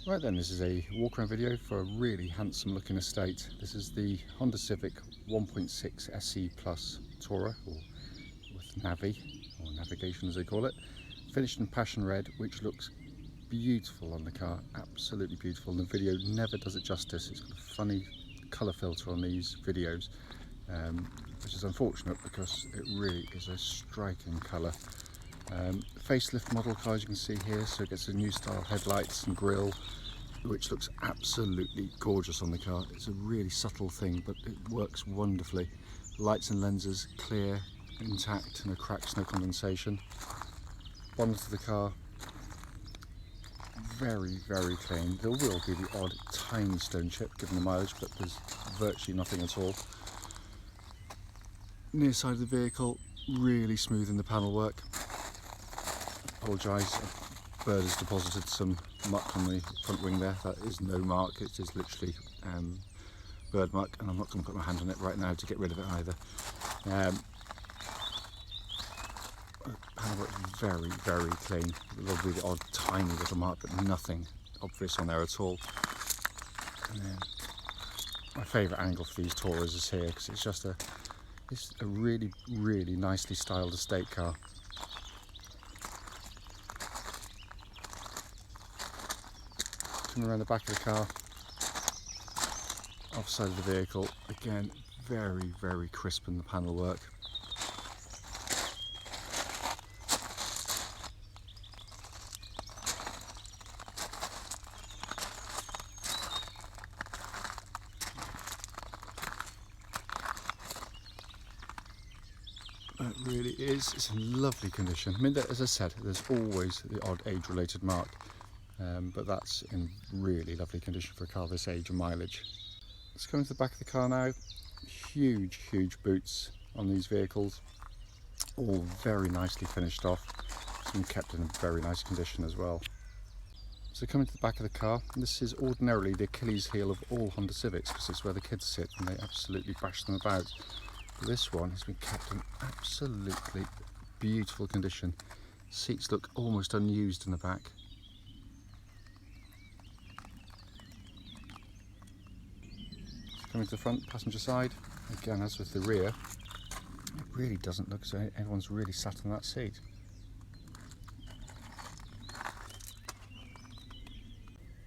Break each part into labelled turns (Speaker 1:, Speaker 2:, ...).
Speaker 1: Right then, this is a walk-around video for a really handsome looking estate. This is the Honda Civic 1.6 SE Plus Tourer, or with Navi, or navigation as they call it. Finished in passion red, which looks beautiful on the car, absolutely beautiful. And the video never does it justice. It's got a funny colour filter on these videos, which is unfortunate because it really is a striking colour. Facelift model car, as you can see here, so it gets a new style headlights and grille, which looks absolutely gorgeous on the car. It's a really subtle thing, but it works wonderfully. Lights and lenses clear, intact, no cracks, no condensation. Bonnet of the car, very clean. There will be the odd tiny stone chip given the mileage, but there's virtually nothing at all. Near side of the vehicle, really smooth in the panel work. Apologise, a bird has deposited some muck on the front wing there. That is no mark, it is literally bird muck, and I'm not going to put my hand on it right now to get rid of it either. Panel work very clean. There'll be the odd tiny little mark, but nothing obvious on there at all. And then my favourite angle for these Tourers is here, because it's a really nicely styled estate car. Coming around the back of the car, offside of the vehicle, again very crisp in the panel work. It really is, it's in lovely condition. I mean, as I said, there's always the odd age-related mark, but that's in really lovely condition for a car this age and mileage. Let's come to the back of the car now. Huge boots on these vehicles, all very nicely finished off. It's been kept in a very nice condition as well. So coming to the back of the car, this is ordinarily the Achilles heel of all Honda Civics, because it's where the kids sit and they absolutely bash them about. But this one has been kept in absolutely beautiful condition. Seats look almost unused in the back. Coming to the front, passenger side, again as with the rear, it really doesn't look as though anyone's really sat in that seat.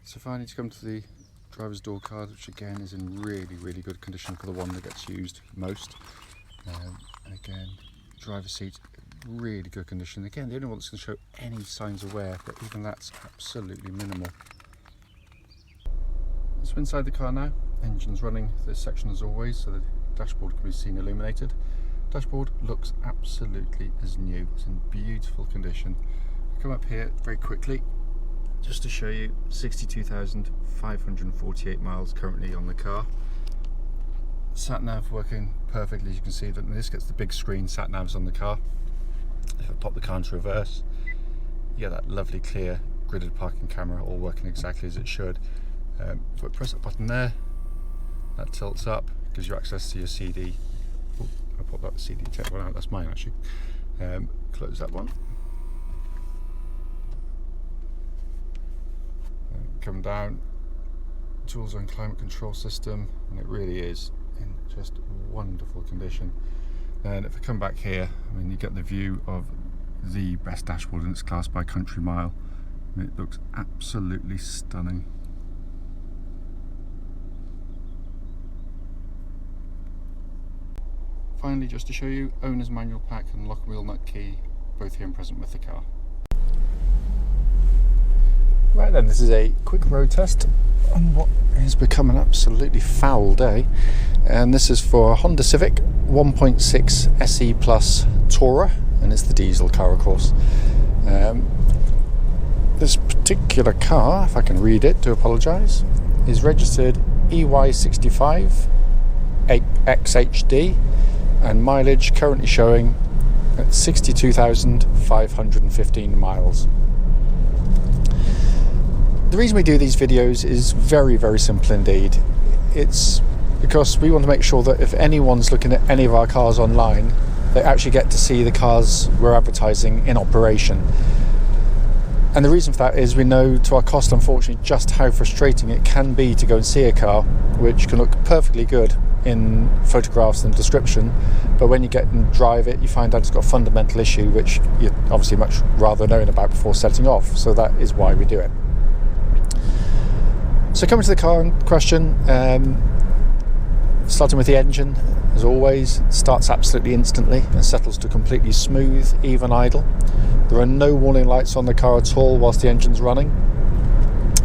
Speaker 1: So finally to come to the driver's door card, which again is in really good condition for the one that gets used most. And again, driver's seat, really good condition. Again, the only one that's going to show any signs of wear, but even that's absolutely minimal. So inside the car now, engine's running this section as always, so the dashboard can be seen illuminated. Dashboard looks absolutely as new, it's in beautiful condition. I'll come up here very quickly just to show you 62,548 miles currently on the car. Sat nav working perfectly, as you can see. That this gets the big screen sat navs on the car. If I pop the car into reverse, you get that lovely clear gridded parking camera all working exactly as it should. If I press that button there, that tilts up, gives you access to your CD. Oh, I popped that CD tape one out, that's mine actually. Close that one. Come down, dual zone climate control system, and it really is in just wonderful condition. Then if I come back here, I mean, you get the view of the best dashboard in its class by country mile. I mean, it looks absolutely stunning. Finally, just to show you, owner's manual pack and lock wheel nut key, both here and present with the car. Right then, this is a quick road test on what has become an absolutely foul day, and this is for a Honda Civic 1.6 SE Plus Tourer, and it's the diesel car, of course. This particular car, if I can read it, do apologise, is registered EY65XHD, and mileage currently showing at 62,515 miles. The reason we do these videos is very simple indeed. It's because we want to make sure that if anyone's looking at any of our cars online, they actually get to see the cars we're advertising in operation.
Speaker 2: And the reason for that is we know to our cost, unfortunately, just how frustrating it can be to go and see a car which can look perfectly good in photographs and description, but when you get and drive it, you find out it's got a fundamental issue which you're obviously much rather knowing about before setting off. So that is why we do it. So coming to the car in question, starting with the engine, as always, starts absolutely instantly and settles to completely smooth, even idle. There are no warning lights on the car at all whilst the engine's running,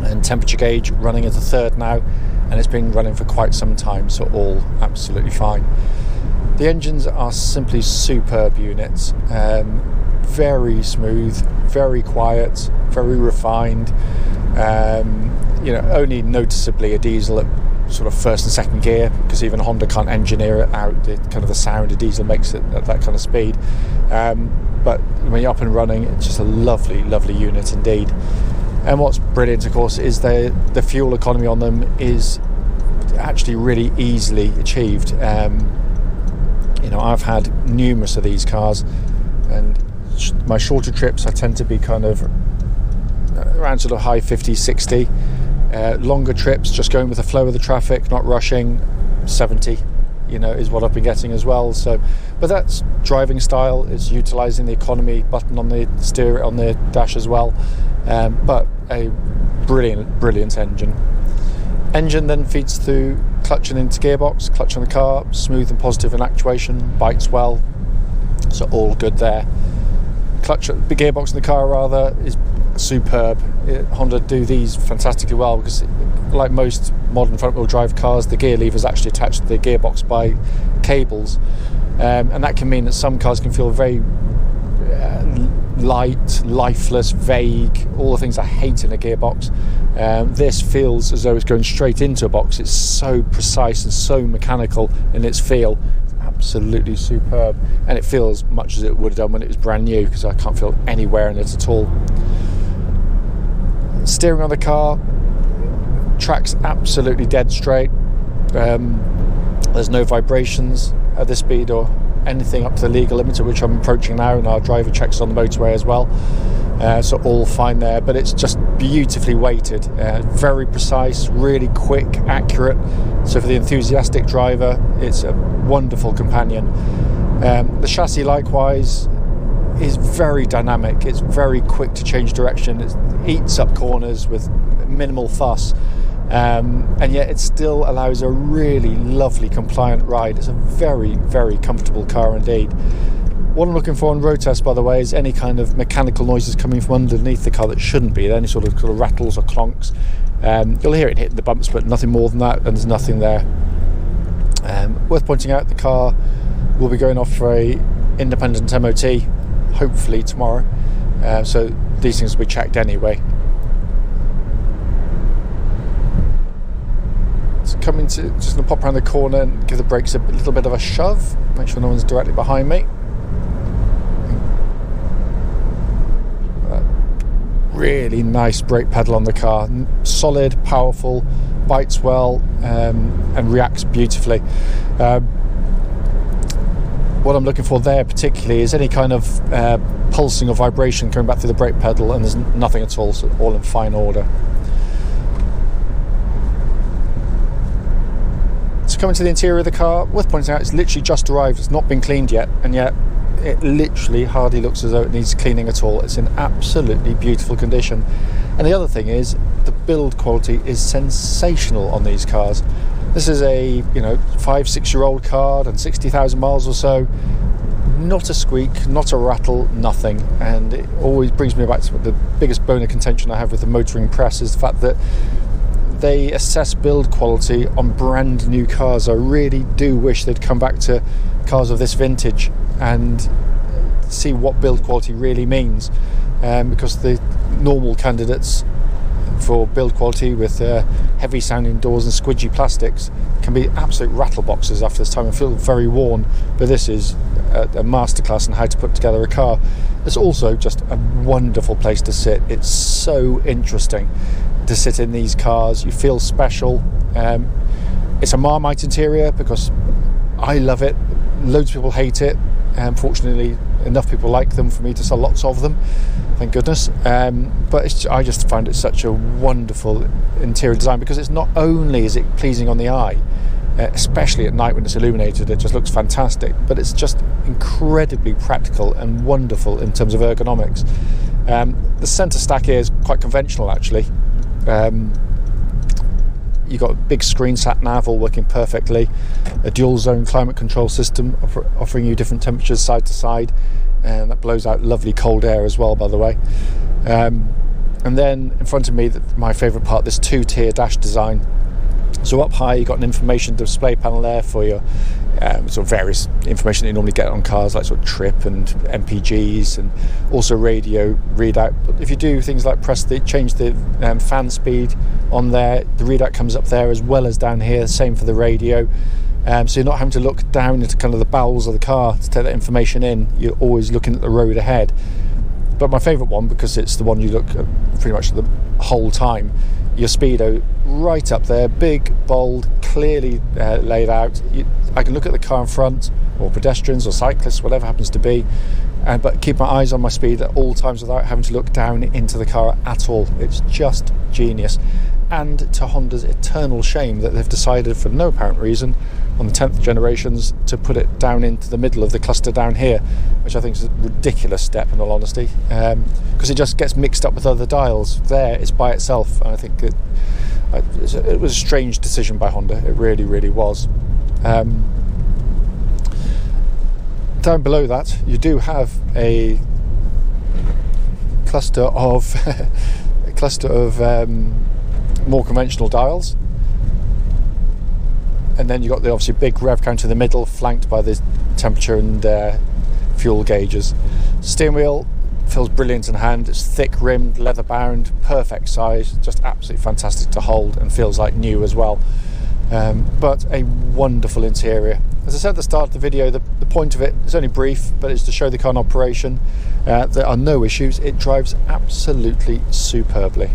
Speaker 2: and temperature gauge running at a third now, and it's been running for quite some time, so all absolutely fine. The engines are simply superb units, very smooth, very quiet, very refined, only noticeably a diesel at sort of first and second gear, because even Honda can't engineer it out, the sound a diesel makes it at that kind of speed. But when you're up and running, it's just a lovely, lovely unit indeed. And what's brilliant, of course, is the fuel economy on them is actually really easily achieved. I've had numerous of these cars, and my shorter trips I tend to be kind of around sort of high 50, 60. Longer trips, just going with the flow of the traffic, not rushing, 70. Is what I've been getting as well. So, but that's driving style. It's utilising the economy button on the steer on the dash as well. But a brilliant engine. Engine then feeds through clutch and into gearbox. Clutch on the car, smooth and positive in actuation, bites well. So all good there. The gearbox in the car rather is superb. Honda do these fantastically well, because like most modern front-wheel drive cars, the gear lever is actually attached to the gearbox by cables, and that can mean that some cars can feel very light, lifeless, vague, all the things I hate in a gearbox. This feels as though it's going straight into a box. It's so precise and so mechanical in its feel. Absolutely superb, and it feels much as it would have done when it was brand new, because I can't feel any wear in it at all. Steering on the car, track's absolutely dead straight. There's no vibrations at this speed or anything up to the legal limit at which I'm approaching now, and our driver checks on the motorway as well. So all fine there, but it's just beautifully weighted, very precise, really quick, accurate. So for the enthusiastic driver, it's a wonderful companion. The chassis likewise is very dynamic. It's very quick to change direction. It eats up corners with minimal fuss, and yet it still allows a really lovely compliant ride. It's a very, very comfortable car indeed. What I'm looking for on road test, by the way, is any kind of mechanical noises coming from underneath the car that shouldn't be there, any sort of rattles or clonks. You'll hear it hitting the bumps, but nothing more than that, and there's nothing there. Worth pointing out, the car will be going off for a independent MOT, hopefully tomorrow, so these things will be checked anyway. So just going to pop around the corner and give the brakes a little bit of a shove, make sure no one's directly behind me. Really nice brake pedal on the car, solid, powerful, bites well, and reacts beautifully. What I'm looking for there particularly is any kind of pulsing or vibration coming back through the brake pedal, and there's nothing at all, so all in fine order. So coming to the interior of the car, worth pointing out, it's literally just arrived, it's not been cleaned yet, and yet it literally hardly looks as though it needs cleaning at all. It's in absolutely beautiful condition. And the other thing is, the build quality is sensational on these cars. This is a 5-6 year old car and 60,000 miles or so. Not a squeak, not a rattle, nothing. And it always brings me back to the biggest bone of contention I have with the motoring press, is the fact that they assess build quality on brand new cars. I really do wish they'd come back to cars of this vintage and see what build quality really means, because the normal candidates for build quality with heavy sounding doors and squidgy plastics can be absolute rattle boxes after this time and feel very worn. But this is a masterclass in how to put together a car. It's also just a wonderful place to sit. It's so interesting to sit in these cars. You feel special. It's a Marmite interior because I love it. Loads of people hate it. Fortunately, enough people like them for me to sell lots of them. thank goodness. But I just find it such a wonderful interior design, because it's not only is it pleasing on the eye, especially at night when it's illuminated, it just looks fantastic, but it's just incredibly practical and wonderful in terms of ergonomics. The centre stack here is quite conventional, actually. You've got a big screen sat nav all working perfectly, a dual zone climate control system offering you different temperatures side to side, and that blows out lovely cold air as well, by the way. And then in front of me, my favourite part, this two-tier dash design. So up high, you've got an information display panel there for your sort of various information that you normally get on cars, like sort of trip and MPGs, and also radio readout. But if you do things like change the fan speed on there, the readout comes up there as well as down here. Same for the radio. So you're not having to look down into kind of the bowels of the car to take that information in. You're always looking at the road ahead. But my favourite one, because it's the one you look at pretty much the whole time, your speedo right up there, big, bold, clearly laid out. I can look at the car in front, or pedestrians or cyclists, whatever happens to be, but keep my eyes on my speed at all times without having to look down into the car at all. It's just genius. And to Honda's eternal shame that they've decided, for no apparent reason, on the 10th generations, to put it down into the middle of the cluster down here, which I think is a ridiculous step, in all honesty, because it just gets mixed up with other dials. There, it's by itself, and I think it was a strange decision by Honda. It really, really was. Down below that, you do have a cluster of more conventional dials, and then you've got the obviously big rev counter in the middle, flanked by the temperature and fuel gauges. Steering wheel feels brilliant in hand. It's thick rimmed, leather bound, perfect size, just absolutely fantastic to hold, and feels like new as well. But a wonderful interior. As I said at the start of the video, the point of it is only brief, but it's to show the car in operation. There are no issues. It drives absolutely superbly.